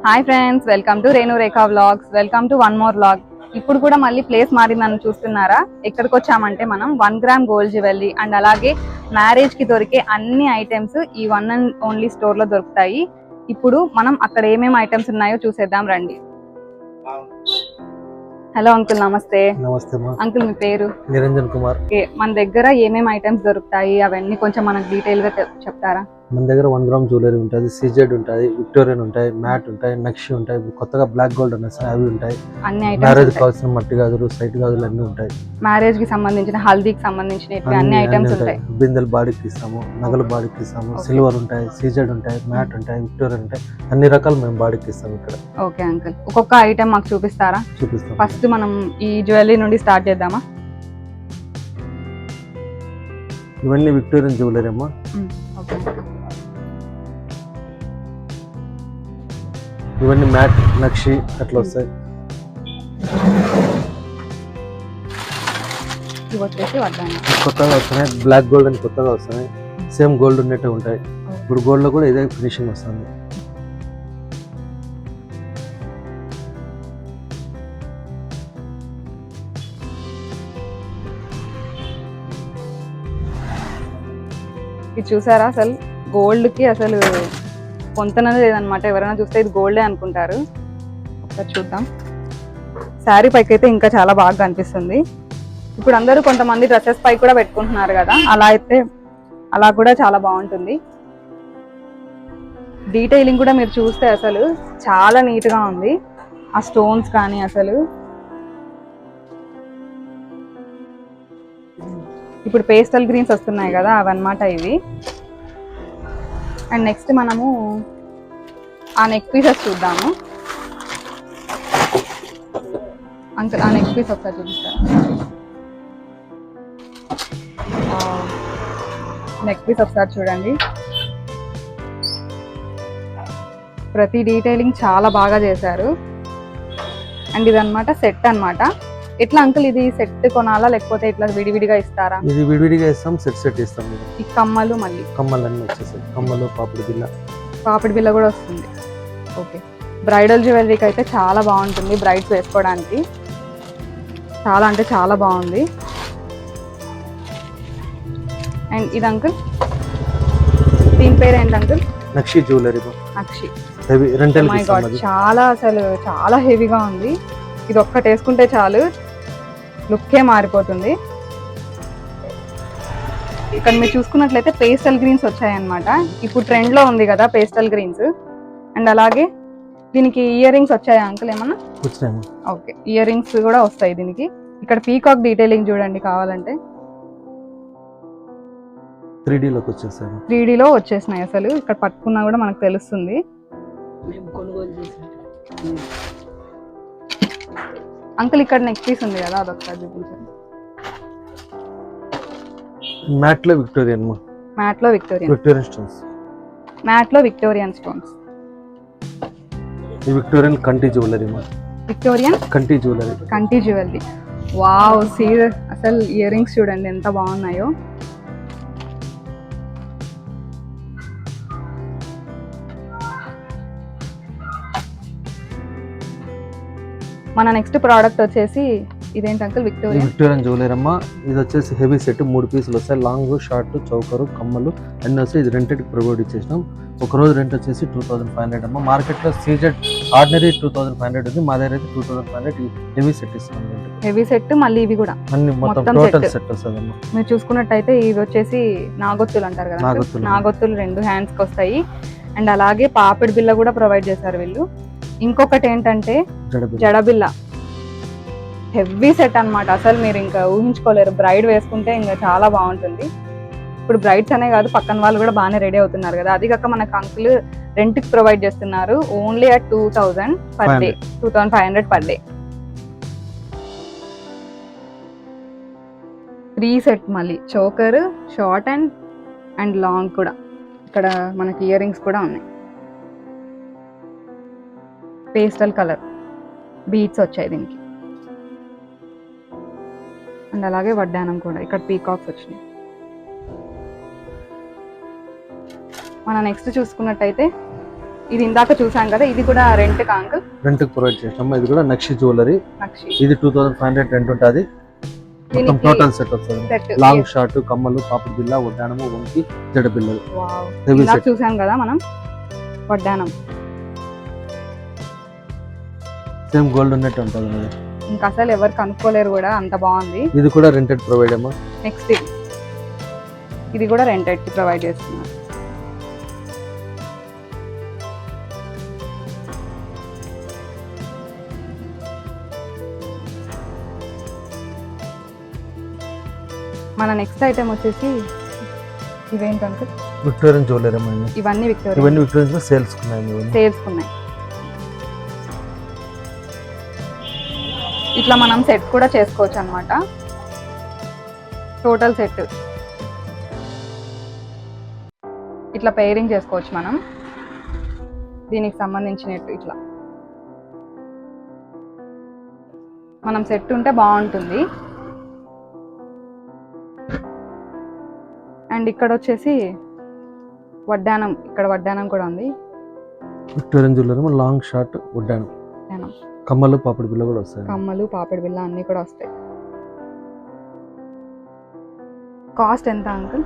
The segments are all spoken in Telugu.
Hi friends, welcome to Renu Rekha vlogs. Welcome to one more vlog. ఇప్పుడు కూడా మళ్ళీ ప్లేస్ మారిందని చూస్తున్నారా? ఎక్కడికి వచ్చామంటే మనం 1 గ్రామ్ గోల్డ్ జ్యువెలరీ అండ్ అలాగే మ్యారేజ్ కి దొరికే అన్ని ఐటమ్స్ ఈ వన్ అండ్ ఓన్లీ స్టోర్ లో దొరుకుతాయి. ఇప్పుడు మనం అక్కడ ఏమేమి ఐటమ్స్ ఉన్నాయో చూసేద్దాం రండి. హలో అంకుల్, నమస్తే. నమస్తే అంకుల్, మీ పేరు? నిరంజన్ కుమార్. మన దగ్గర ఏమేమి ఐటమ్స్ దొరుకుతాయి అవన్నీ కొంచెం మనకు డీటెయిల్ గా చెప్తారా? మన దగ్గర 1 గ్రామ్ జ్యువెలరీ ఉంటుంది, సీజెడ్ ఉంటాయి, విక్టోరియన్ ఉంటాయి, మ్యాట్ ఉంటాయి, నక్షి ఉంటాయి, కొత్తగా బ్లాక్ గోల్డ్ అనేసి అవి ఉంటాయి. అన్ని మ్యారేజ్ ఐటమ్స్ కావాల్సిన మట్టి గాజులు, సైట్ గాజులు అన్ని ఉంటాయి. మ్యారేజ్ కి సంబంధించిన, హల్దీకి సంబంధించిన అన్ని ఐటమ్స్ ఉంటాయి. బిందెలు బాడీకి ఇస్తాము, నగలు బాడీకి ఇస్తాము, సిల్వర్ ఉంటాయి, సీజెడ్ ఉంటాయి, మ్యాట్ ఉంటాయి, విక్టోరియన్ ఉంటాయి, అన్ని రకాలు మేము బాడీకి ఇస్తాము ఇక్కడ. ఓకే అంకుల్, ఒక్కొక్క ఐటమ్ మాకు చూపిస్తారా? చూపిస్తాం. ఫస్ట్ మనం ఈ జ్యువెలరీ నుండి స్టార్ట్ చేద్దామా? ఇవన్నీ విక్టోరియన్ జ్యువెలరీ అమ్మా. ఇవన్నీ మ్యాట్, నక్షి అట్లా వస్తాయి. కొత్తగా వస్తున్నాయి, బ్లాక్ గోల్డ్ అని కొత్తగా వస్తున్నాయి. సేమ్ గోల్డ్ ఉన్నట్టే ఉంటాయి. ఇప్పుడు గోల్డ్ లో కూడా ఇదే ఫినిషింగ్ వస్తుంది. ఇది చూసారా? అసలు గోల్డ్ కి అసలు పొంతనది లేదనమాట. ఎవరైనా చూస్తే ఇది గోల్డే అనుకుంటారు. ఒకసారి చూద్దాం. శారీ పైకి అయితే ఇంకా చాలా బాగా కనిపిస్తుంది. ఇప్పుడు అందరూ కొంతమంది డ్రెస్సెస్ పై కూడా పెట్టుకుంటున్నారు కదా, అలా కూడా చాలా బాగుంటుంది. డీటెయిలింగ్ కూడా మీరు చూస్తే అసలు చాలా నీట్ గా ఉంది. ఆ స్టోన్స్ కానీ అసలు ఇప్పుడు పేస్టల్ గ్రీన్స్ వస్తున్నాయి కదా, అవన్నమాట ఇవి. అండ్ నెక్స్ట్ మనము ఆ నెక్ పీసెస్ చూద్దాము. అంకుల్, ఆ నెక్ పీస్ ఒకసారి చూపిస్తారా? నెక్ పీస్ ఒకసారి చూడండి. ప్రతి డీటెయిలింగ్ చాలా బాగా చేశారు. అండ్ ఇదన్నమాట సెట్ అన్నమాట. ఎట్లా అంకుల్, ఇది సెట్ కొనాలా లేకపోతే ఇట్లా విడివిడిగా ఇస్తారా? ఇది విడివిడిగా ఇస్తాం, సెట్ ఇస్తాం. ఈ కమ్మలు మళ్ళీ కమ్మలన్నీ వచ్చేసాయి. కమ్మలు, పాపిడి బిల్ల కూడా వస్తుంది. ఓకే, బ్రైడల్ జ్యువెలరీకి అయితే చాలా బాగుంటుంది, బ్రైడ్స్ వేసుకోవడానికి. చాలా అంటే చాలా బాగుంది. అండ్ ఇది అంకుల్, దీని పేరు ఏంటి uncle? Nakshi jewellery. Nakshi. My God, చాలా అసలు చాలా హెవీగా ఉంది. ఇది ఒక్కటి వేసుకుంటే చాలు, లుక్కే మారిపోతుంది. ఇక్కడ మీరు చూసుకున్నట్లయితే పేస్టల్ గ్రీన్స్ వచ్చాయన్నమాట. ఇప్పుడు ట్రెండ్ లో ఉంది కదా పేస్టల్ గ్రీన్స్. అండ్ అలాగే దీనికి ఇయర్ రింగ్స్ వచ్చాయా అంకుల్ ఏమన్నా? ఓకే, ఇయర్ రింగ్స్ కూడా వస్తాయి దీనికి. ఇక్కడ పీకాక్ డీటెయిలింగ్ చూడండి కావాలంటే. 3D లో వచ్చేసినాయి. అసలు ఇక్కడ పట్టుకున్నా కూడా మనకు తెలుస్తుంది. అంకుల్, ఇక్కడ నెక్ పీస్ ఉంది కదా, అదొకసారి చూపించండి. మ్యాట్ లో విక్టోరియన్ స్టోన్స్. మ్యాట్ లో విక్టోరియన్ స్టోన్స్. ఈ విక్టోరియన్ కంటి జ్యువెలరీ. కంటి జ్యువెలరీ. వావ్, అసలు ఇయర్ రింగ్స్ చూడండి ఎంత బాగున్నాయో. మన నెక్స్ట్ ప్రోడక్ట్ వచ్చేసి ఇదేంటి అంకుల్? విక్టోరియన్ జ్యువెలరీ అమ్మా. ఇది వచ్చేసి హెవీ సెట్, 3 పీసులు వస్తాయి. లాంగ్, షార్ట్, చౌకరు, కమ్మలు అన్నీ వస్తాయి. ఇది రెంటెడ్ ప్రొవైడ్ ఇచ్చేసినాం. ఒక రోజు రెంట్ వచ్చేసి 2500 అమ్మా. మార్కెట్ లో సీజెడ్ ఆర్డినరీ 2500 ఉంది, మా దగ్గర అయితే 2500 హెవీ సెట్ ఇస్తాం. హెవీ సెట్ మళ్ళీ ఇవి కూడా అన్ని మొత్తం టోటల్ సెట్ వస్తుంది అమ్మా. మీరు చూసుకున్నట్టయితే ఇవి వచ్చేసి నాగొత్తులు అంటారు కదా, నాగొత్తులు 2 హ్యాండ్స్ కి వస్తాయి. అండ్ అలాగే పాపిడి బిల్ల కూడా ప్రొవైడ్ చేశారు వీళ్ళు. ఇంకొకటి ఏంటంటే జడబిల్ల, హెవీ సెట్ అన్నమాట. అసలు మీరు ఇంకా ఊహించుకోలేరు, బ్రైడ్ వేసుకుంటే ఇంకా చాలా బాగుంటుంది. ఇప్పుడు బ్రైడ్స్ అనే కాదు, పక్కన వాళ్ళు కూడా బాగానే రెడీ అవుతున్నారు కదా. అది కాక మనకు అంకుల్ రెంట్ కి ప్రొవైడ్ చేస్తున్నారు only at 2000 per day, 2500 per day. 3 set మళ్ళీ చోకర్, షార్ట్ అండ్ లాంగ్ కూడా. ఇక్కడ మనకి ఇయర్ రింగ్స్ కూడా ఉన్నాయి. పేస్టల్ కలర్ బీడ్స్ వచ్చాయి దీనికి. అండ్ అలాగే వడ్డానం కూడా, ఇక్కడ పీకాక్స్ వచ్చినాయి. మన నెక్స్ట్ చూసుకున్నట్టయితే ఇది ఇందాక చూసాం కదా, ఇది కూడా రెంట్ కా అంకుల్? రెంట్ కి ప్రొవైడ్ చేసినాము. ఇది కూడా నక్షి జ్యువెలరీ. నక్షి. ఇది 2500 రెంట్ ఉంటుంది. మొత్తం టోటల్ సెట్ వస్తుంది. లాంగ్ షార్ట్, కమ్మలు, పాపిడి బిల్ల, వడ్డానము, వంకి, జడ బిల్లలు. ఇందాక చూసాం కదా మనం వడ్డానం. సేమ్ గోల్డ్ ఉన్నట్టు ఉంటుంది. ఇంకా అసలు ఎవరు కనుక్కోలేరు కూడా, అంత బాగుంది. ఇది కూడా రెంటెడ్ ప్రొవైడ్ అమ్మా. నెక్స్ట్ ఇది కూడా రెంటెడ్ కి ప్రొవైడ్ చేస్తున్నారు. మన నెక్స్ట్ ఐటమ్ వచ్చేసి ఇవేంటంటే విక్టోరియన్ జ్యువెలరీ అమ్మా. ఇవన్నీ విక్టోరియన్ సేల్స్ ఉన్నాయి. ఇట్లా మనం సెట్ కూడా చేసుకోవచ్చు అన్నమాట. టోటల్ సెట్ ఇట్లా పేరింగ్ చేసుకోవచ్చు మనం. దీనికి సంబంధించినట్టు ఇట్లా మనం సెట్ ఉంటే బాగుంటుంది. అండ్ ఇక్కడ వచ్చేసి వడ్డానం, ఇక్కడ వడ్డానం కూడా ఉంది. విక్టోరియన్ జ్యువెలరీ లాంగ్ షార్ట్ వడ్డానం, కమ్మలు, పాపిడి బిల్ల కూడా వస్తాయి. కమ్మలు, పాపిడి బిల్ల అన్ని కూడా వస్తాయి. కాస్ట్ ఎంత అంకుల్?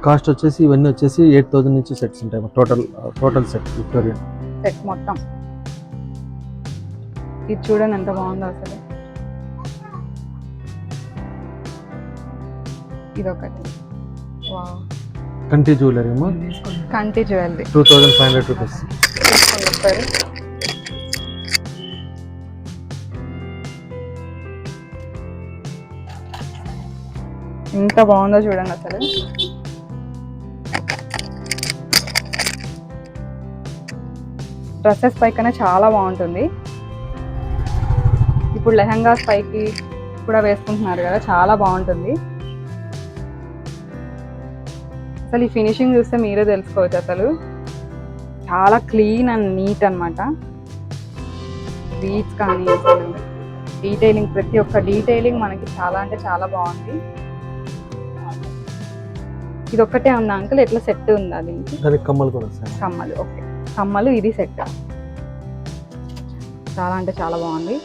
కాస్ట్ వచ్చేసి ఇవన్నీ వచ్చేసి 8000 నుంచి సెట్స్ ఉంటాయి. టోటల్ సెట్ విక్టోరియన్ సెట్ మొత్తం. ఇది చూడండి ఎంత బాగుందో అసలు. ఇదొకటి. వావ్. కంటి జ్యువెలరీ అమ్మా. కంటి జ్యువెలరీ 2500 రూపీస్. ఎంత బాగుందో చూడండి అసలు. డ్రెస్సెస్ పైకనే చాలా బాగుంటుంది. ఇప్పుడు లెహంగాస్ పైకి కూడా వేసుకుంటున్నారు కదా, చాలా బాగుంటుంది అసలు. ఈ ఫినిషింగ్ చూస్తే మీరే తెలుసుకోవచ్చు అసలు. చాలా క్లీన్ అండ్ నీట్ అన్నమాట. బీట్స్ కానీ అసలు డీటెయిలింగ్, ప్రతి ఒక్క డీటెయిలింగ్ మనకి చాలా అంటే చాలా బాగుంది. ఇది ఒక్కటే ఉందా అంకుల్? ఎట్లా సెట్ ఉందా దీనికి? కమ్మలు కూడా వస్తాయి. కమ్మలు, ఓకే. కమ్మలు, ఇది సెట్. చాలా అంటే చాలా బాగుంది.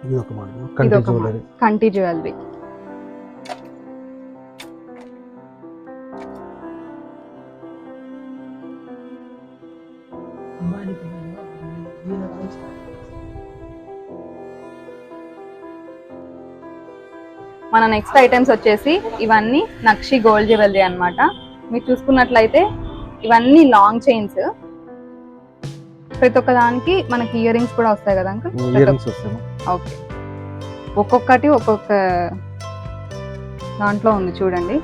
ఇది ఒక మోడల్ కంటి జ్యువెలరీ. కంటి జ్యువెలరీ మన నెక్స్ట్ ఐటమ్స్ వచ్చేసి ఇవన్నీ నక్షి గోల్డ్ జ్యువెలరీ అన్నమాట. మీరు చూసుకున్నట్లయితే ఇవన్నీ లాంగ్ చైన్స్. ప్రతి ఒక్క దానికి మనకి ఇయర్ రింగ్స్ కూడా వస్తాయి కదా అంకుల్? ఓకే. ఒక్కొక్కటి ఒక్కొక్క దాంట్లో ఉంది చూడండి.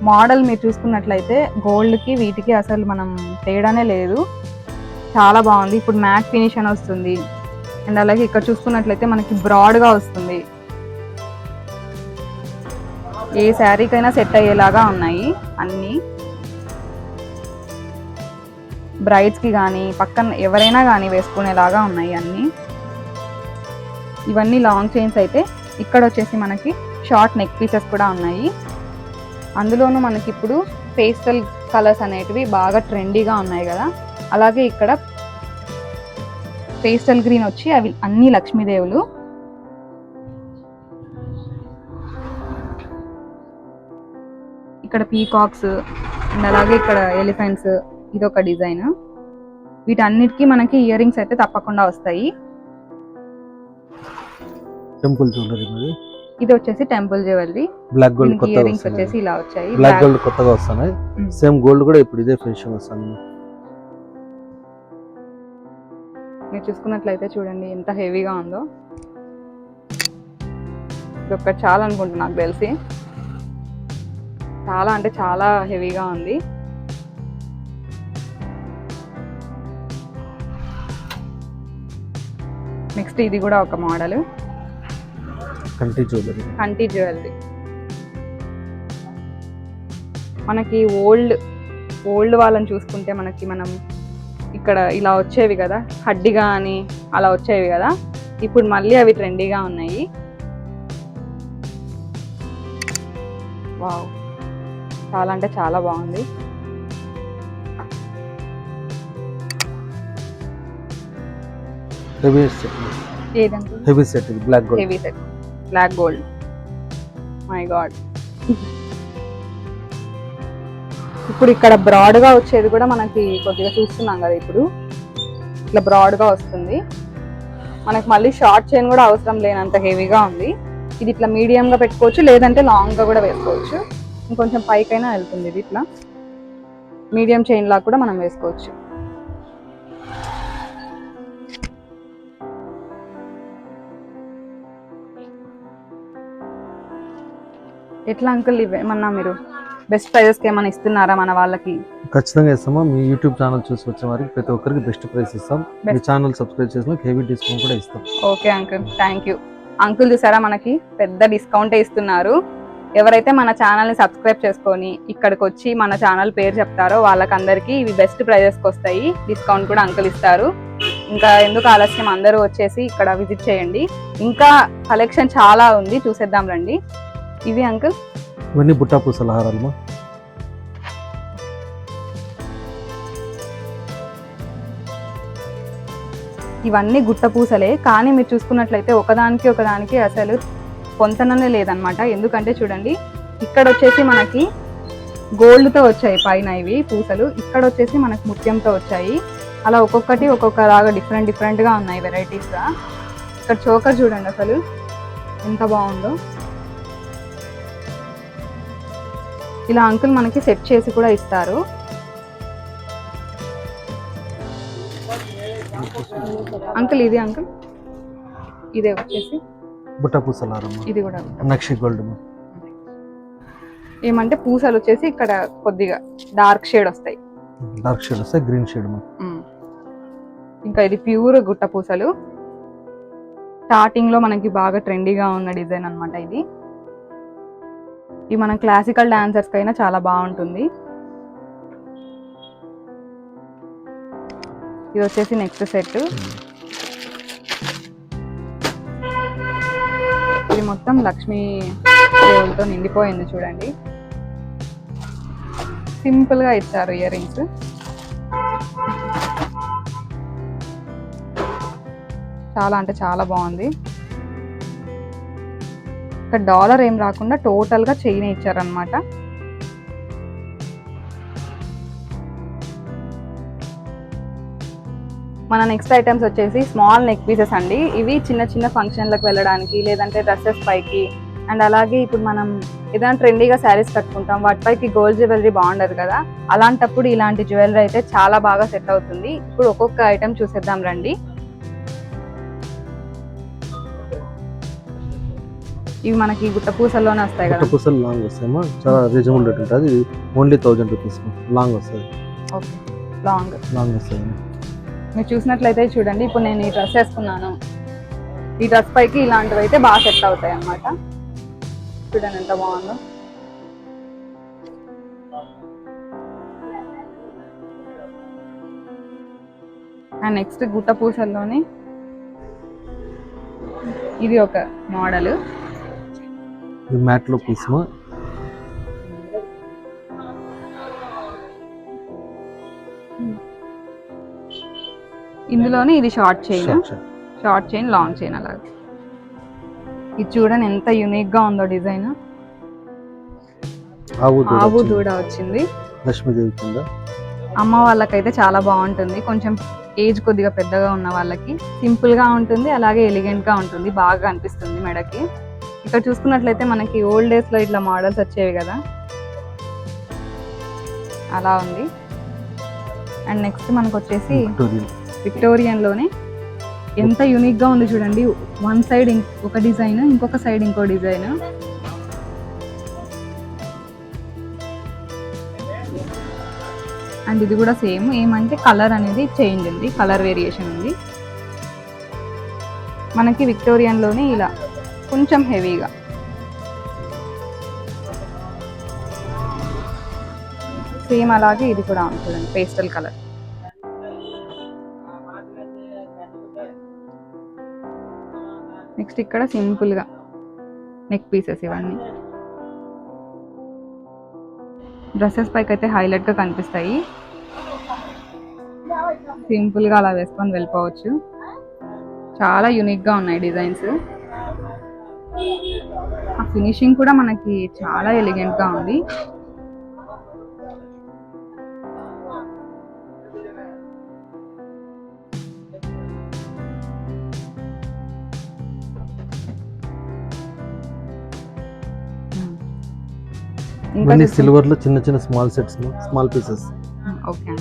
మోడల్ మీరు చూసుకున్నట్లయితే గోల్డ్కి వీటికి అసలు మనం తేడానే లేదు. చాలా బాగుంది. ఇప్పుడు మ్యాట్ ఫినిష్ అని వస్తుంది. అండ్ అలాగే ఇక్కడ చూసుకున్నట్లయితే మనకి బ్రాడ్గా వస్తుంది. ఏ శారీకైనా సెట్ అయ్యేలాగా ఉన్నాయి అన్నీ. బ్రైడ్స్కి కానీ పక్కన ఎవరైనా కానీ వేసుకునేలాగా ఉన్నాయి అన్నీ. ఇవన్నీ లాంగ్ చైన్స్ అయితే, ఇక్కడ వచ్చేసి మనకి షార్ట్ నెక్ పీసెస్ కూడా ఉన్నాయి. అందులోనూ మనకి ఇప్పుడు పేస్టల్ కలర్స్ అనేటివి బాగా ట్రెండీగా ఉన్నాయి కదా, అలాగే ఇక్కడ పేస్టల్ గ్రీన్ వచ్చి అవి అన్ని లక్ష్మీదేవులు. ఇక్కడ పీకాక్స్ అండ్ అలాగే ఇక్కడ ఎలిఫెంట్స్, ఇదొక డిజైన్. వీటన్నిటికీ మనకి ఇయర్ రింగ్స్ అయితే తప్పకుండా వస్తాయి. టెంపుల్ జ్యువెలరీ ఇది వచ్చేసి టెంపుల్ జ్యువెలరీ. బ్లాక్ గోల్డ్ కొత్తగా ఇయర్ రింగ్స్ వచ్చేసి ఇలా వచ్చాయి. బ్లాక్ గోల్డ్ కొత్తగా వస్తున్నాయి. సేమ్ గోల్డ్ కూడా ఇప్పుడు ఇదే ఫినిషింగ్ వస్తుంది. మీరు చూసుకున్నట్లయితే చూడండి ఎంత హెవీగా ఉందో. ఇది ఒక్కటి చాలా అనుకుంటున్నా, నాకు తెలిసి చాలా అంటే చాలా హెవీగా ఉంది. నెక్స్ట్ ఇది కూడా ఒక మోడల్ కంటి జ్యువెలరీ. కంటి జ్యువెలరీ మనకి ఓల్డ్ వాళ్ళని చూసుకుంటే మనకి మనం ఇక్కడ ఇలా వచ్చేవి కదా, హడ్డిగా అని అలా వచ్చేవి కదా, ఇప్పుడు మళ్ళీ అవి ట్రెండీగా ఉన్నాయి. వావ్, చాలా అంటే చాలా బాగుంది. హెవీ సెట్, ఏదంటే heavy set, black gold. Heavy set, black gold. My god. ఇప్పుడు ఇక్కడ బ్రాడ్ గా వచ్చేది కూడా మనకి కొద్దిగా చూస్తున్నాం కదా, ఇప్పుడు ఇట్లా బ్రాడ్ గా వస్తుంది మనకి. మళ్ళీ షార్ట్ చైన్ కూడా అవసరం లేనంత హెవీగా ఉంది. ఇది ఇట్లా మీడియం గా పెట్టుకోవచ్చు, లేదంటే లాంగ్ గా కూడా వేసుకోవచ్చు. ఇంకొంచెం పైకైనా వెళ్తుంది ఇది. ఇట్లా మీడియం చైన్ లాగా కూడా మనం వేసుకోవచ్చు. ఎట్లా అంకుల్, ఇవేమన్నా మీరు బెస్ట్ ప్రైజెస్ కి ఏమైనా ఇస్తున్నారా మన వాళ్ళకి? ఖచ్చితంగా ఇస్తామా. మీ యూట్యూబ్ ఛానల్ చూసి వచ్చే వారికి ప్రతి ఒక్కరికి బెస్ట్ ప్రైస్ ఇస్తాం. మీ ఛానల్ సబ్స్క్రైబ్ చేసిన హెవీ డిస్కౌంట్ కూడా ఇస్తాం. Okay uncle, thank you. Uncle చూసారా, మనకి పెద్ద డిస్కౌంటే ఇస్తున్నారు. ఎవరైతే మన ఛానల్ని సబ్స్క్రైబ్ చేసుకొని ఇక్కడికి వచ్చి మన ఛానల్ పేరు చెప్తారో వాళ్ళకందరికీ ఇవి బెస్ట్ ప్రైజెస్కి వస్తాయి. డిస్కౌంట్ కూడా అంకుల్ ఇస్తారు. ఇంకా ఎందుకు ఆలస్యం, అందరూ వచ్చేసి ఇక్కడ విజిట్ చేయండి. ఇంకా కలెక్షన్ చాలా ఉంది, చూసేద్దాం రండి. ఇవి అంకుల్ ఇవన్నీ బుట్టా పూసల హారాలు. ఇవన్నీ గుట్ట పూసలే, కానీ మీరు చూసుకున్నట్లయితే ఒకదానికి అసలు పొంతననే లేదనమాట. ఎందుకంటే చూడండి, ఇక్కడ వచ్చేసి మనకి గోల్డ్తో వచ్చాయి పైన ఇవి పూసలు, ఇక్కడ వచ్చేసి మనకి ముత్యంతో వచ్చాయి. అలా ఒక్కొక్కటి ఒక్కొక్కలాగా డిఫరెంట్గా ఉన్నాయి వెరైటీస్గా. ఇక్కడ చోకర్ చూడండి అసలు ఎంత బాగుందో. ఇలా అంకుల్ మనకి సెట్ చేసి కూడా ఇస్తారు. అంకుల్ ఇది అంకుల్, ఇదే వచ్చేసి బుట్ట పూసల హారం. ఇది కూడా నక్షి గోల్డ్. ఏమంటే పూసలు వచ్చేసి ఇక్కడ కొద్దిగా డార్క్ షేడ్ వస్తాయి, గ్రీన్ షేడ్. ఇంకా ఇది ప్యూర్ గుట్ట పూసలు. స్టార్టింగ్ లో మనకి బాగా ట్రెండీగా ఉన్న డిజైన్ అన్నమాట ఇది. ఇది మన క్లాసికల్ డాన్సర్స్ కైనా చాలా బాగుంటుంది. ఇది వచ్చేసి నెక్స్ట్ సెట్. ఇది మొత్తం లక్ష్మీ దేవులతో నిండిపోయింది చూడండి. సింపుల్ గా ఇచ్చారు ఇయర్ రింగ్స్. చాలా అంటే చాలా బాగుంది. ఇక్కడ డాలర్ ఏం రాకుండా టోటల్ గా చైన్ ఇచ్చారనమాట. మన నెక్స్ట్ ఐటమ్స్ వచ్చేసి స్మాల్ నెక్ పీసెస్ అండి. ఇవి చిన్న చిన్న ఫంక్షన్లకు వెళ్ళడానికి, లేదంటే డ్రెస్సెస్ పైకి, అండ్ అలాగే ఇప్పుడు మనం ఏదైనా ట్రెండీగా శారీస్ కట్టుకుంటాం, వాటిపైకి గోల్డ్ జ్యువెలరీ బాగుండదు కదా, అలాంటప్పుడు ఇలాంటి జ్యువెలరీ అయితే చాలా బాగా సెట్ అవుతుంది. ఇప్పుడు ఒక్కొక్క ఐటమ్ చూసేద్దాం రండి. ఇవి మనకి గుట్ట పూసల్లోనే వస్తాయి కదా. పూసలు లాంగ్ వస్తాయమ్మా, చాలా రీజనబుల్ రేట్ ఉంటుంది. ఓన్లీ 1000 రూపీస్ లాంగ్ వస్తుంది. ఓకే, లాంగ్ వస్తుంది. మీరు చూసినట్లయితే చూడండి, ఇప్పుడు నేను ఈ డ్రెస్ వేసుకున్నాను, ఈ డ్రెస్ పైకి ఇలాంటివి అయితే బాగా సెట్ అవుతాయి అన్నమాట. చూడండి ఎంత బాగుందో. అండ్ నెక్స్ట్ గుట్ట పూసల్లోనే ఇది ఒక మోడల్. మ్యాట్ లో పీస్. ఇందులోనే ఇది షార్ట్ చైన్ లాంగ్ చైన్ అలాగే. ఇది చూడండి ఎంత యూనిక్ గా ఉందో డిజైన్. ఆవు దూడ వచ్చింది లక్ష్మీదేవి కింద. అమ్మ వాళ్ళకైతే చాలా బాగుంటుంది. కొంచెం ఏజ్ కొద్దిగా పెద్దగా ఉన్న వాళ్ళకి సింపుల్ గా ఉంటుంది, అలాగే ఎలిగెంట్ గా ఉంటుంది, బాగా అనిపిస్తుంది మెడకి. ఇక్కడ చూసుకున్నట్లయితే మనకి ఓల్డ్ డేస్ లో ఇట్లా మోడల్స్ వచ్చేవి కదా, అలా ఉంది. అండ్ నెక్స్ట్ మనకు వచ్చేసి విక్టోరియన్ లోనే ఎంత యూనిక్ గా ఉంది చూడండి. వన్ సైడ్ ఒక డిజైన్, ఇంకొక సైడ్ ఇంకో డిజైన్. అండ్ ఇది కూడా సేమ్, ఏమంటే కలర్ అనేది చేంజ్ ఉంది, కలర్ వేరియేషన్ ఉంది. మనకి విక్టోరియన్ లోనే ఇలా కొంచెం హెవీగా. సేమ్ అలాగే ఇది కూడా ఉంది చూడండి, పేస్టల్ కలర్. నెక్స్ట్ ఇక్కడ సింపుల్ గా నెక్ పీసెస్ ఇవన్నీ. డ్రెస్సెస్ పైకి అయితే హైలైట్ గా కనిపిస్తాయి. సింపుల్ గా అలా వేసుకొని వెళ్ళిపోవచ్చు. చాలా యూనిక్ గా ఉన్నాయి డిజైన్స్. ఆ ఫినిషింగ్ కూడా మనకి చాలా ఎలిగెంట్ గా ఉంది. ఇవన్నీ సిల్వర్ లో చిన్న చిన్న small sets, small pieces. Okay.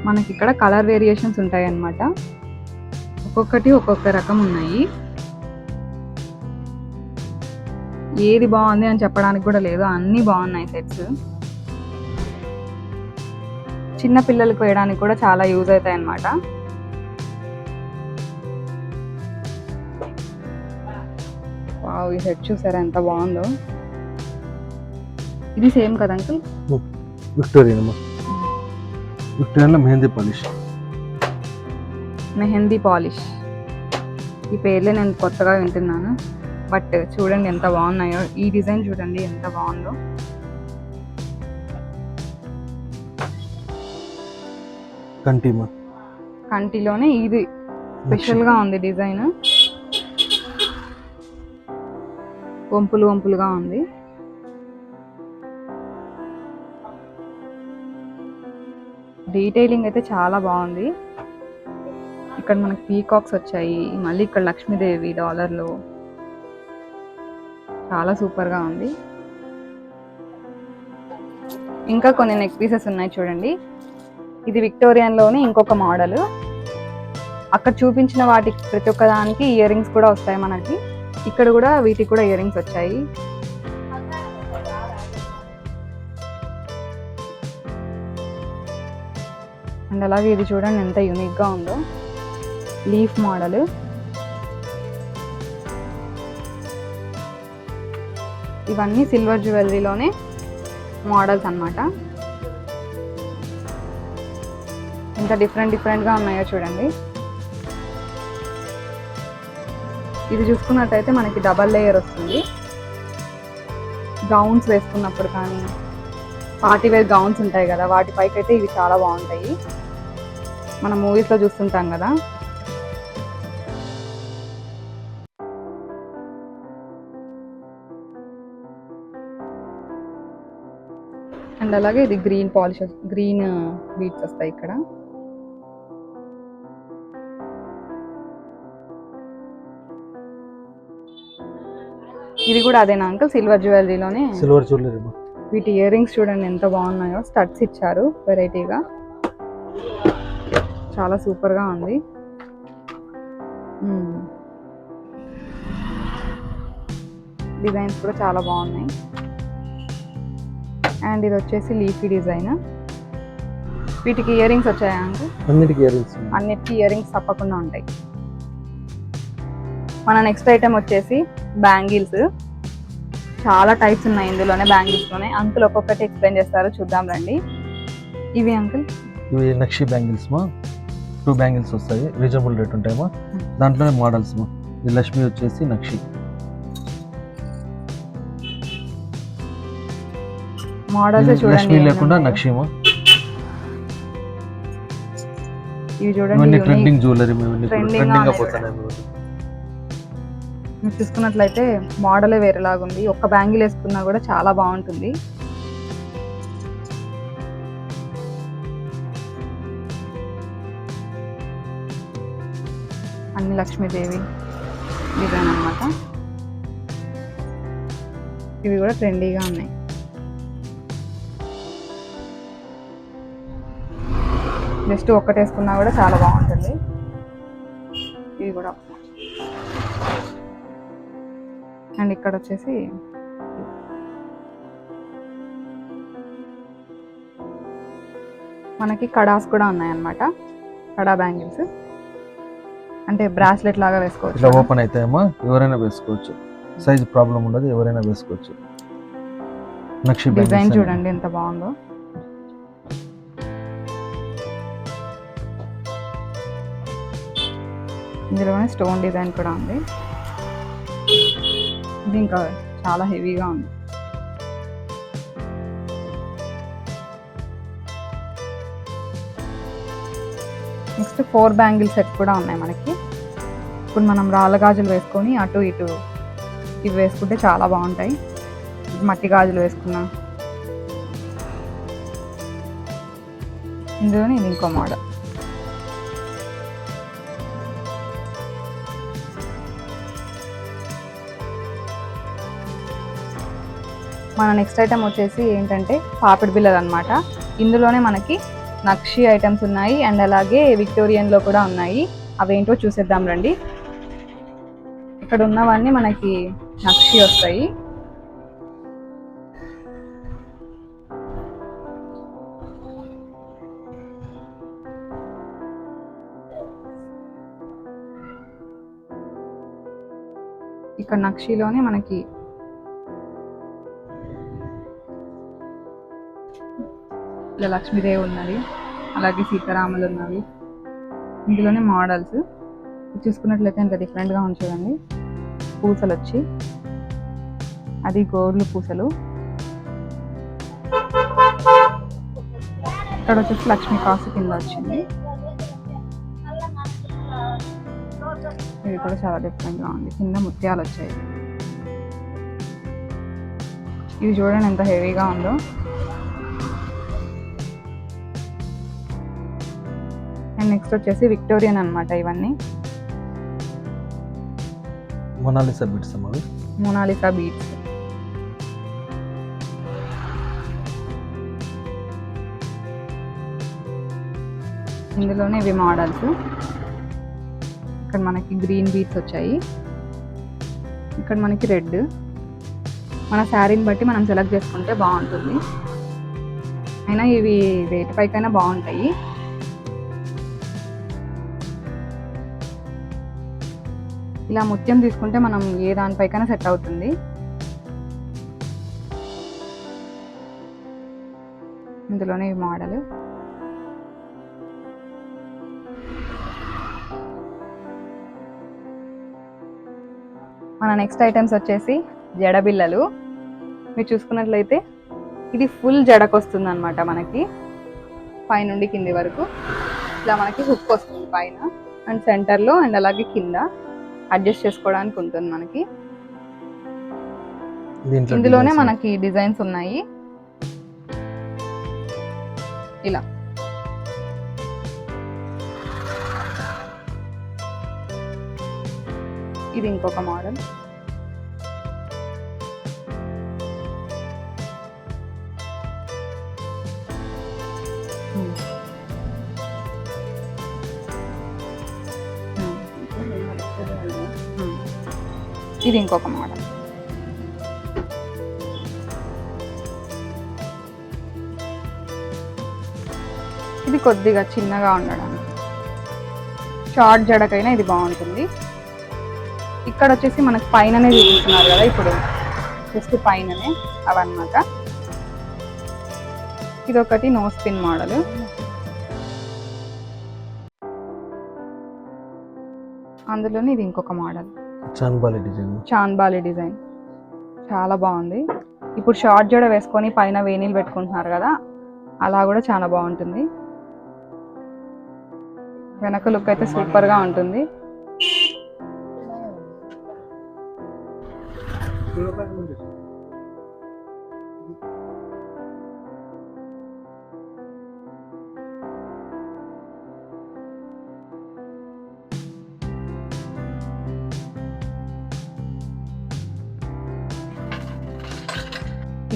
మనకి ఇక్కడ కలర్ వేరియేషన్స్ ఉంటాయి అన్నమాట. ఒక్కొక్కటి ఒక్కొక్క రకం ఉన్నాయి. ఏది బాగుంది అని చెప్పడానికి కూడా లేదు, అన్ని బాగున్నాయి సెట్స్. చిన్న పిల్లలకు వేయడానికి కూడా చాలా యూజ్ అవుతాయి అన్నమాట. వావ్, ఈ సెట్ చూసారా ఎంత బాగుందో. ఇది సేమ్ కదా అంకుల్? విక్టోరియన్. విక్టోరియన్లో మెహందీ పాలిష్. మెహందీ పాలిష్, ఈ పేర్లే నేను కొత్తగా వింటున్నాను. బట్ చూడండి ఎంత బాగున్నాయో. ఈ డిజైన్ చూడండి ఎంత బాగుందో. కంటిలోనే ఇది స్పెషల్ గా ఉంది డిజైన్. వంపులు వంపులుగా ఉంది. డీటెయిలింగ్ అయితే చాలా బాగుంది. ఇక్కడ మనకి పీకాక్స్ వచ్చాయి, మళ్ళీ ఇక్కడ లక్ష్మీదేవి డాలర్లో. చాలా సూపర్ గా ఉంది. ఇంకా కొన్ని నెక్ పీసెస్ ఉన్నాయి చూడండి. ఇది విక్టోరియన్ లోనే ఇంకొక మోడల్. అక్కడ చూపించిన వాటికి ప్రతి ఒక్క దానికి ఇయర్ రింగ్స్ కూడా వస్తాయి మనకి. ఇక్కడ కూడా వీటికి కూడా ఇయర్ రింగ్స్ వచ్చాయి. అండ్ అలాగే ఇది చూడండి ఎంత యూనిక్ గా ఉందో. Leaf model. ఇవన్నీ సిల్వర్ జ్యువెలరీలోనే మోడల్స్ అన్నమాట. ఎంత డిఫరెంట్ గా ఉన్నాయో చూడండి. ఇది చూసుకున్నట్టయితే మనకి డబల్ లేయర్ వస్తుంది. గౌన్స్ వేసుకున్నప్పుడు కానీ, పార్టీ వేర్ గౌన్స్ ఉంటాయి కదా, వాటిపైకి అయితే ఇవి చాలా బాగుంటాయి. మనం మూవీస్లో చూస్తుంటాం కదా. అండ్ అలాగే ఇది గ్రీన్ పాలిష్, గ్రీన్ బీట్స్ వస్తాయి ఇక్కడ. ఇది కూడా అదేనా అంకుల్? సిల్వర్ జ్యువెలరీలోనే. Silver jewellery. వీటి ఇయర్ రింగ్స్ చూడండి ఎంత బాగున్నాయో. స్టడ్స్ ఇచ్చారు వెరైటీగా. చాలా సూపర్ గా ఉంది. డిజైన్స్ కూడా చాలా బాగున్నాయి. అండ్ ఇది వచ్చేసి లీఫీ డిజైన్. వీటికి ఇయర్ రింగ్స్ వచ్చాయా అంకుల్? అన్నిటికీ ఇయర్ రింగ్స్. అన్నిటికీ ఇయర్ రింగ్స్ తప్పకుండా ఉంటాయి. మన నెక్స్ట్ ఐటమ్ వచ్చేసి బ్యాంగిల్స్. చాలా టైప్స్ ఉన్నాయి ఇందులోనే, బ్యాంగిల్స్ లోనే. అంకుల్ ఒక్కొక్కటి ఎక్స్ప్లెయిన్ చేస్తారు, చూద్దాం రండి. ఇవి అంకుల్? ఇవి నక్షి బ్యాంగిల్స్ మా. 2 బ్యాంగిల్స్ వస్తాయి, రీజనబుల్ రేట్ ఉంటాయమ్మా. దాంట్లోనే మోడల్స్ మా. ఇది లక్ష్మి వచ్చేసి నక్షి. మోడల్స్ చూడండి. లక్ష్మి లేకుండా నక్షి మా. ఇవి చూడండి ట్రెండింగ్ జ్యువెలరీ. ట్రెండింగ్ గా పోతున్నాయి. మీరు చూసుకున్నట్లయితే మోడలే వేరేలాగుంది. ఒక్క బ్యాంగిల్ వేసుకున్నా కూడా చాలా బాగుంటుంది. అన్ని లక్ష్మీదేవి డిజైన్ అన్నమాట. ఇవి కూడా ట్రెండీగా ఉన్నాయి. జస్ట్ ఒక్కటి వేసుకున్నా కూడా చాలా బాగుంటుంది. ఇవి కూడా. అండ్ ఇక్కడ వచ్చేసి మనకి కడాస్ కూడా ఉన్నాయన్నమాట. కడా బ్యాంగిల్స్ అంటే బ్రాస్లెట్ లాగా వేసుకోవచ్చు. ఇట్లా ఓపెన్ అయితే అమ్మా ఎవరైనా వేసుకోవచ్చు. సైజ్ ప్రాబ్లం ఉండదు, ఎవరైనా వేసుకోవచ్చు. నక్షి డిజైన్ చూడండి ఎంత బాగుందో. ఇందులోనే స్టోన్ డిజైన్ కూడా ఉంది. ఇది ఇంకా చాలా హెవీగా ఉంది. నెక్స్ట్ 4 బ్యాంగిల్ సెట్ కూడా ఉన్నాయి మనకి. ఇప్పుడు మనం రాళ్ళ గాజులు వేసుకొని అటు ఇటు ఇవి వేసుకుంటే చాలా బాగుంటాయి. మట్టి గాజులు వేసుకున్నాం. ఇందులోనే ఇది ఇంకో మోడల్. మన నెక్స్ట్ ఐటమ్ వచ్చేసి ఏంటంటే పాపిడి బిళ్ళలు అనమాట. ఇందులోనే మనకి నక్షి ఐటమ్స్ ఉన్నాయి అండ్ అలాగే విక్టోరియన్లో కూడా ఉన్నాయి. అవేంటో చూసేద్దాం రండి. ఇక్కడ ఉన్నవన్నీ మనకి నక్షి వస్తాయి. ఇక్కడ నక్షిలోనే మనకి ఇలా లక్ష్మీదేవి ఉన్నది, అలాగే సీతారాములు ఉన్నవి. ఇందులోనే మోడల్స్ చూసుకున్నట్లయితే ఇంకా డిఫరెంట్గా ఉంది చూడండి. పూసలు వచ్చి అది గోర్లు పూసలు. ఇక్కడ వచ్చేసి లక్ష్మీ కాసు కింద వచ్చింది. ఇది కూడా చాలా డిఫరెంట్గా ఉంది. కింద ముత్యాలు వచ్చాయి. ఇది చూడండి ఎంత హెవీగా ఉందో. అండ్ నెక్స్ట్ వచ్చేసి విక్టోరియన్ అనమాట. ఇవన్నీ మొనాలిసా బీట్స్ అమ్మవి. Mona Lisa beads. ఇందులోనే ఇవి మోడల్స్. ఇక్కడ మనకి గ్రీన్ బీట్స్ వచ్చాయి. ఇక్కడ మనకి రెడ్. మన శారీని బట్టి మనం సెలెక్ట్ చేసుకుంటే బాగుంటుంది. అయినా ఇవి రేట్ పైకైనా బాగుంటాయి. ఇలా ముత్యం తీసుకుంటే మనం ఏ దానిపైకైనా సెట్ అవుతుంది. ఇందులోనే ఈ మోడల్. మన నెక్స్ట్ ఐటమ్స్ వచ్చేసి జడబిళ్ళలు. మీరు చూసుకున్నట్లయితే ఇది ఫుల్ జడకు వస్తుంది అనమాట. మనకి పైనుండి కింది వరకు ఇలా మనకి హుక్ వస్తుంది పైన అండ్ సెంటర్లో అండ్ అలాగే కింద అడ్జస్ట్ చేసుకోవడానికి ఉంటుంది మనకి. ఇందులోనే మనకి డిజైన్స్ ఉన్నాయి. ఇలా ఇది ఇంకొక మోడల్. ఇది ఇంకొక మోడల్. ఇది కొద్దిగా చిన్నగా ఉండడానికి, షార్ట్ జడకైనా ఇది బాగుంటుంది. ఇక్కడ వచ్చేసి మనకు పైననే చూపిస్తున్నారు కదా ఇప్పుడు, జస్ట్ పైననే అవన్నమాట. ఇది ఒకటి నో స్పిన్ మోడల్. అందులోనే ఇది ఇంకొక మోడల్, చాన్బాలి డిజైన్. చాలా బాగుంది. ఇప్పుడు షార్ట్ జడ వేసుకొని పైన వేణీలు పెట్టుకుంటున్నారు కదా, అలా కూడా చాలా బాగుంటుంది. వెనక లుక్ అయితే సూపర్ గా ఉంటుంది.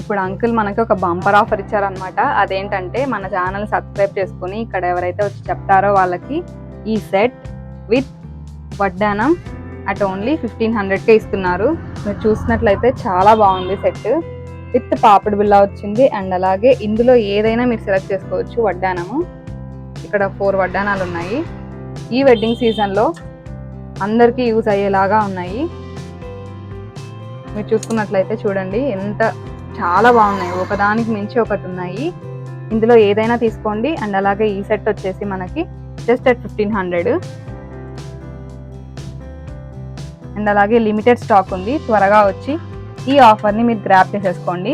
ఇప్పుడు అంకుల్ మనకి ఒక బంపర్ ఆఫర్ ఇచ్చారనమాట. అదేంటంటే మన ఛానల్ సబ్స్క్రైబ్ చేసుకుని ఇక్కడ ఎవరైతే వచ్చి చెప్తారో వాళ్ళకి ఈ సెట్ విత్ వడ్డానం అట్ ఓన్లీ 1500కే ఇస్తున్నారు. మీరు చూసినట్లయితే చాలా బాగుంది సెట్. విత్ పాపిడి బిళ్ళ వచ్చింది అండ్ అలాగే ఇందులో ఏదైనా మీరు సెలెక్ట్ చేసుకోవచ్చు వడ్డానము. ఇక్కడ 4 వడ్డానాలు ఉన్నాయి. ఈ వెడ్డింగ్ సీజన్లో అందరికీ యూజ్ అయ్యేలాగా ఉన్నాయి. మీరు చూసుకున్నట్లయితే చూడండి ఎంత చాలా బాగున్నాయి. ఒకదానికి మించి ఒకటి ఉన్నాయి. ఇందులో ఏదైనా తీసుకోండి. అండ్ అలాగే ఈ సెట్ వచ్చేసి మనకి జస్ట్ అట్ 1500. అండ్ అలాగే లిమిటెడ్ స్టాక్ ఉంది, త్వరగా వచ్చి ఈ ఆఫర్ని మీరు గ్రాప్ చేసేసుకోండి.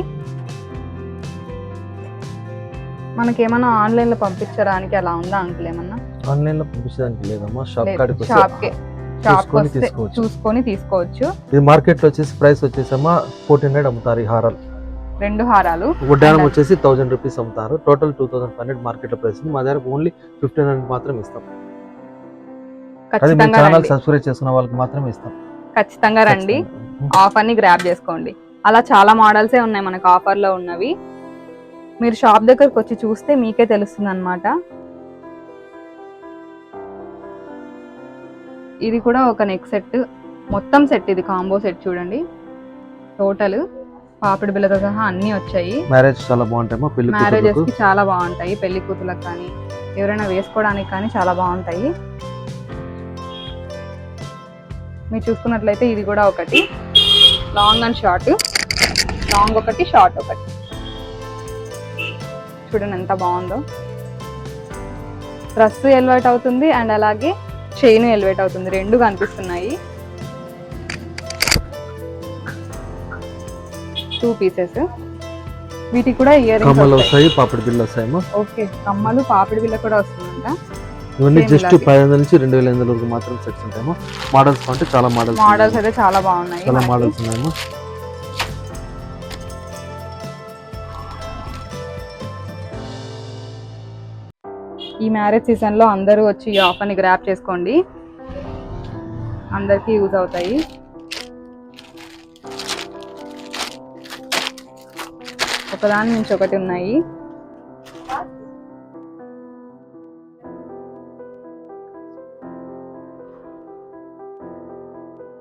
మనకి ఏమన్నా ఆన్లైన్లో పంపించడానికి అలా ఉందా అంకుల్? ఏమన్నా ఆన్లైన్లో పంపించడానికి లేదమ్మా, షాప్కి చూసుకొని తీసుకోవచ్చు. ఇది మార్కెట్లో వచ్చేసి ప్రైస్ వచ్చేసమ్మా 1400 అమ్ముతారు ఈ హారాలు. 2 హారాలు వడ్డానం వచ్చేసి 1000 రూపీస్ అమ్ముతారు. టోటల్ 2500 మార్కెట్ లో ప్రైస్. మా దగ్గర ఓన్లీ 1500 మాత్రం ఇస్తాం. అది మీ ఛానల్ సబ్స్క్రైబ్ చేసుకున్న వాళ్ళకి మాత్రమే ఇస్తాం. ఖచ్చితంగా రండి, ఆఫర్ ని గ్రాబ్ చేసుకోండి. అలా చాలా మోడల్సే ఉన్నాయి మనకు ఆఫర్ లో ఉన్నవి. మీరు షాప్ దగ్గరకు వచ్చి చూస్తే మీకే తెలుస్తుంది అన్నమాట. ఇది కూడా ఒక నెక్ సెట్, మొత్తం సెట్, ఇది కాంబో సెట్ చూడండి. టోటల్ పాపిడి బిళ్ళతో సహా అన్ని వచ్చాయి. మ్యారేజ్ చాలా బాగుంటాయి, మ్యారేజెస్ కి చాలా బాగుంటాయి, పెళ్లి కూతులకు కానీ ఎవరైనా వేసుకోవడానికి కానీ చాలా బాగుంటాయి. మీరు చూసుకున్నట్లయితే ఇది కూడా ఒకటి లాంగ్ అండ్ షార్ట్, లాంగ్ ఒకటి షార్ట్ ఒకటి, చూడండి ఎంత బాగుందో. డ్రెస్ ఎలివేట్ అవుతుంది అండ్ అలాగే చైన్ ఎలివేట్ అవుతుంది, రెండు కనిపిస్తున్నాయి. 2 పీసెస్. వీటికి కూడా ఇయర్ రింగ్స్ వస్తాయి, పాపిడి బిళ్ళ వస్తాయమ్మా. ఓకే, కమ్మలు పాపిడి బిళ్ళ కూడా వస్తుందంట. ఇవన్నీ జస్ట్ 500 నుంచి 2500 వరకు మాత్రం సెట్స్ ఉంటాయమ్మా. మోడల్స్ అంటే చాలా మోడల్స్ అయితే చాలా బాగున్నాయి, చాలా మోడల్స్ ఉన్నాయమ్మా. ఈ మ్యారేజ్ సీజన్ లో అందరూ వచ్చి ఈ ఆఫర్ ని గ్రాప్ చేసుకోండి, అందరికి యూజ్ అవుతాయి. ఒకదాని నుంచి ఒకటి ఉన్నాయి.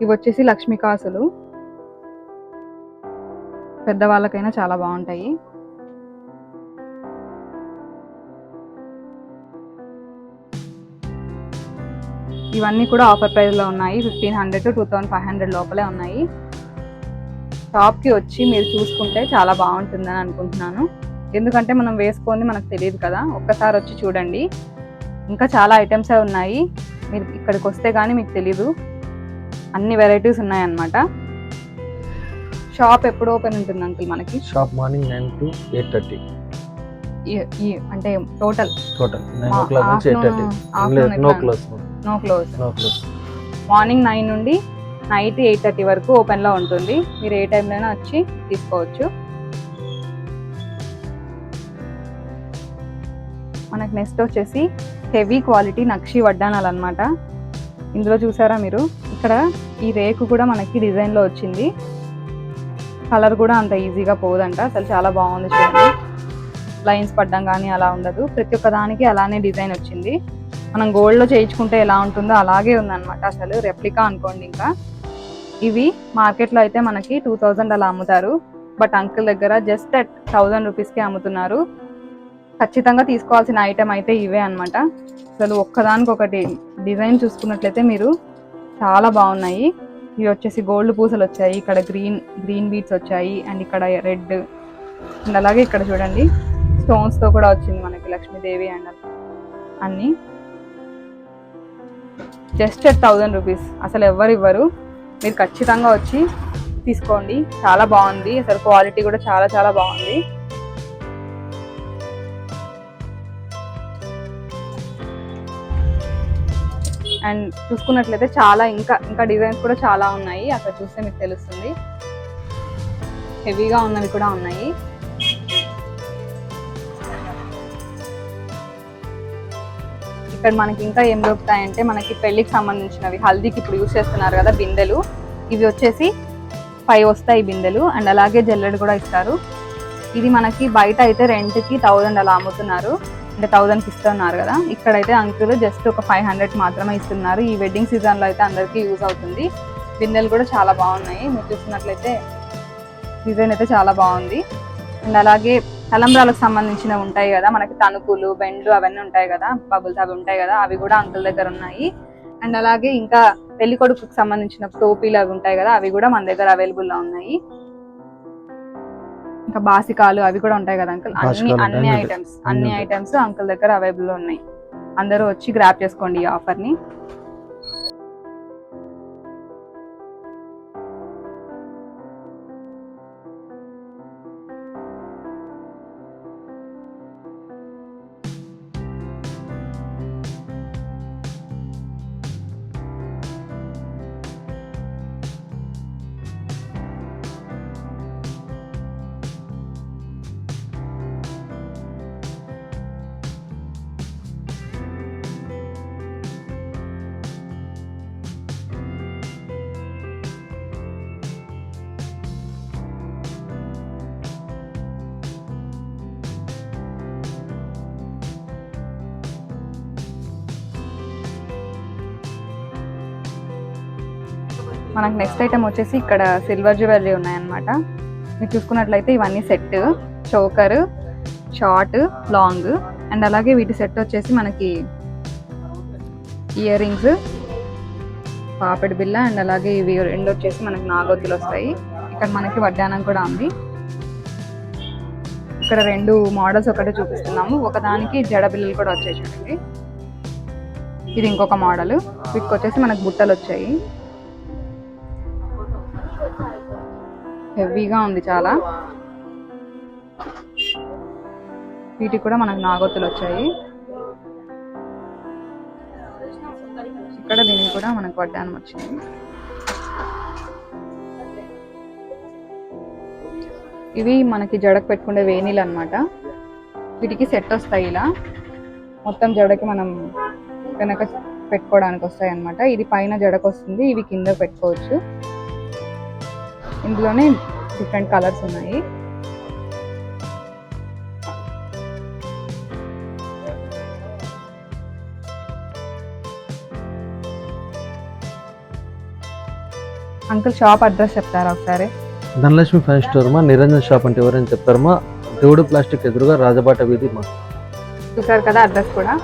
ఇవి వచ్చేసి లక్ష్మీ కాసులు, పెద్దవాళ్ళకైనా చాలా బాగుంటాయి. ఇవన్నీ కూడా ఆఫర్ ప్రైస్ లో ఉన్నాయి. 1500 to 2500 లోపలే ఉన్నాయి. షాప్ కి వచ్చి మీరు చూసుకుంటే చాలా బాగుంటుందని అనుకుంటున్నాను, ఎందుకంటే మనం వేసుకొని మనకు తెలియదు కదా. ఒక్కసారి వచ్చి చూడండి, ఇంకా చాలా ఐటమ్సే ఉన్నాయి. మీరు ఇక్కడికి వస్తే కానీ మీకు తెలీదు, అన్ని వెరైటీస్ ఉన్నాయన్నమాట. షాప్ ఎప్పుడు ఓపెన్ ఉంటుంది అంకుల్ మనకి? Shop morning 9 to 8:30. అంటే టోటల్ 9 o'clock నుంచి 8:30. No close. మార్నింగ్ 9 నుండి నైట్ 8:30 వరకు ఓపెన్ లో ఉంటుంది. మీరు ఏ టైంలోనే వచ్చి తీసుకోవచ్చు. మనకి నెక్స్ట్ వచ్చేసి హెవీ క్వాలిటీ నక్షి వడ్డానాలు అన్నమాట. ఇందులో చూసారా మీరు, ఇక్కడ ఈ రేకు కూడా మనకి డిజైన్ లో వచ్చింది. కలర్ కూడా అంత ఈజీగా పోదంట, అసలు చాలా బాగుంది చూడండి. లైన్స్ పడ్డం కానీ అలా ఉండదు, ప్రతి ఒక్క దానికి అలానే డిజైన్ వచ్చింది. మనం గోల్డ్ లో చేయించుకుంటే ఎలా ఉంటుందో అలాగే ఉందన్నమాట, అసలు రెప్లికా అనుకోండి. ఇంకా ఇవి మార్కెట్ లో అయితే మనకి 2000 అలా అమ్ముతారు, బట్ అంకుల్ దగ్గర జస్ట్ at 1000 రూపీస్కి అమ్ముతున్నారు. ఖచ్చితంగా తీసుకోవాల్సిన ఐటెం అయితే ఇవే అన్నమాట. అసలు ఒక్కదానికొకటి డిజైన్ చూసుకున్నట్లయితే మీరు చాలా బాగున్నాయి. ఇవి వచ్చేసి గోల్డ్ పూసలు వచ్చాయి, ఇక్కడ గ్రీన్ బీడ్స్ వచ్చాయి, అండ్ ఇక్కడ రెడ్, అండ్ అలాగే ఇక్కడ చూడండి స్టోన్స్ తో కూడా వచ్చింది మనకి లక్ష్మీదేవి అండ్ అన్ని. జస్ట్ at 1000 రూపీస్, అసలు ఎవరు ఇవ్వరు. మీరు ఖచ్చితంగా వచ్చి తీసుకోండి, చాలా బాగుంది. అసలు క్వాలిటీ కూడా చాలా చాలా బాగుంది. అండ్ చూసుకున్నట్లయితే చాలా ఇంకా డిజైన్స్ కూడా చాలా ఉన్నాయి, అక్కడ చూస్తే మీకు తెలుస్తుంది. హెవీగా ఉన్నవి కూడా ఉన్నాయి. ఇక్కడ మనకి ఇంకా ఏం దొరుకుతాయంటే, మనకి పెళ్లికి సంబంధించినవి, హల్దీకి ఇప్పుడు యూజ్ చేస్తున్నారు కదా బిందెలు, ఇవి వచ్చేసి 5 వస్తాయి బిందెలు. అండ్ అలాగే జల్లెడు కూడా ఇస్తారు. ఇది మనకి బయట అయితే రెంట్కి 1000 అలా అమ్ముతున్నారు, అంటే 1000కి ఇస్తున్నారు కదా. ఇక్కడైతే అంకుల్ జస్ట్ ఒక 500 మాత్రమే ఇస్తున్నారు. ఈ వెడ్డింగ్ సీజన్లో అయితే అందరికీ యూజ్ అవుతుంది. బిందెలు కూడా చాలా బాగున్నాయి, మీరు చూసినట్లయితే డిజైన్ అయితే చాలా బాగుంది. అండ్ అలాగే తలంబ్రాలకు సంబంధించినవి ఉంటాయి కదా, మనకి తణుకులు, బెండ్లు అవన్నీ ఉంటాయి కదా, బబుల్స్ అవి ఉంటాయి కదా, అవి కూడా అంకుల్ దగ్గర ఉన్నాయి. అండ్ అలాగే ఇంకా పెళ్లి కొడుకుకి సంబంధించిన టోపీలు అవి ఉంటాయి కదా, అవి కూడా మన దగ్గర అవైలబుల్ లో ఉన్నాయి. ఇంకా బాసికాలు అవి కూడా ఉంటాయి కదా అంకుల్, అన్ని ఐటమ్స్ అంకుల్ దగ్గర అవైలబుల్ ఉన్నాయి. అందరూ వచ్చి గ్రాప్ చేసుకోండి ఈ ఆఫర్ ని. మనకు నెక్స్ట్ ఐటమ్ వచ్చేసి ఇక్కడ సిల్వర్ జ్యువెలరీ ఉన్నాయన్నమాట. మీరు చూసుకున్నట్లయితే ఇవన్నీ set, choker, short, long, and అలాగే వీటి సెట్ వచ్చేసి మనకి ఇయర్ రింగ్స్, పాపిడి బిల్ల, అండ్ అలాగే ఇవి రెండు వచ్చేసి మనకి నాగొత్తులు వస్తాయి. ఇక్కడ మనకి వడ్డానం కూడా ఉంది. ఇక్కడ 2 మోడల్స్ ఒకటే చూపిస్తున్నాము. ఒకదానికి జడ బిల్లలు కూడా వచ్చాయి చూడండి. ఇది ఇంకొక మోడల్. వీటికి వచ్చేసి మనకు బుట్టలు వచ్చాయి. హెవీగా ఉంది చాలా. వీటికి కూడా మనకు నాగొత్తులు వచ్చాయి. ఇక్కడ దీనికి కూడా మనకు వడ్డానం వచ్చింది. ఇవి మనకి జడకు పెట్టుకునే వేణీలు అన్నమాట. వీటికి సెట్ వస్తాయి. ఇలా మొత్తం జడకి మనం వెనక పెట్టుకోవడానికి వస్తాయి అన్నమాట. ఇది పైన జడకు వస్తుంది, ఇవి కింద పెట్టుకోవచ్చు. ఇందులోనే డిఫరెంట్ కలర్స్ ఉన్నాయి. అంకుల్ షాప్ అడ్రస్ చెప్తారా ఒకసారి? ధనలక్ష్మి ఫ్యాన్ స్టోర్ మా నిరంజన్ షాప్ అంటే ఎవరైనా చెప్తారమ్మా. దేవుడు ప్లాస్టిక్ ఎదురుగా రాజబాట వీధి మా. చూసారు కదా అడ్రస్ కూడా.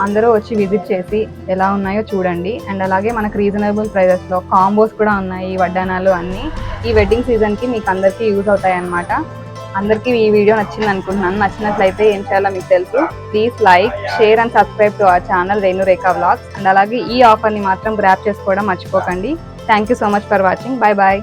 అందరూ వచ్చి విజిట్ చేసి ఎలా ఉన్నాయో చూడండి. అండ్ అలాగే మనకు రీజనబుల్ ప్రైజెస్లో కాంబోస్ కూడా ఉన్నాయి. వడ్డానాలు అన్నీ ఈ వెడ్డింగ్ సీజన్కి మీకు అందరికీ యూజ్ అవుతాయి అన్నమాట. అందరికీ ఈ వీడియో నచ్చింది అనుకుంటున్నాను. నచ్చినట్లయితే ఏం చేయాలో మీకు తెలుసు. Please like, share and subscribe to our channel Renurekha vlogs. And అలాగే ఈ ఆఫర్ని మాత్రం గ్రాప్ చేసుకోవడం మర్చిపోకండి. Thank you so much for watching. Bye bye.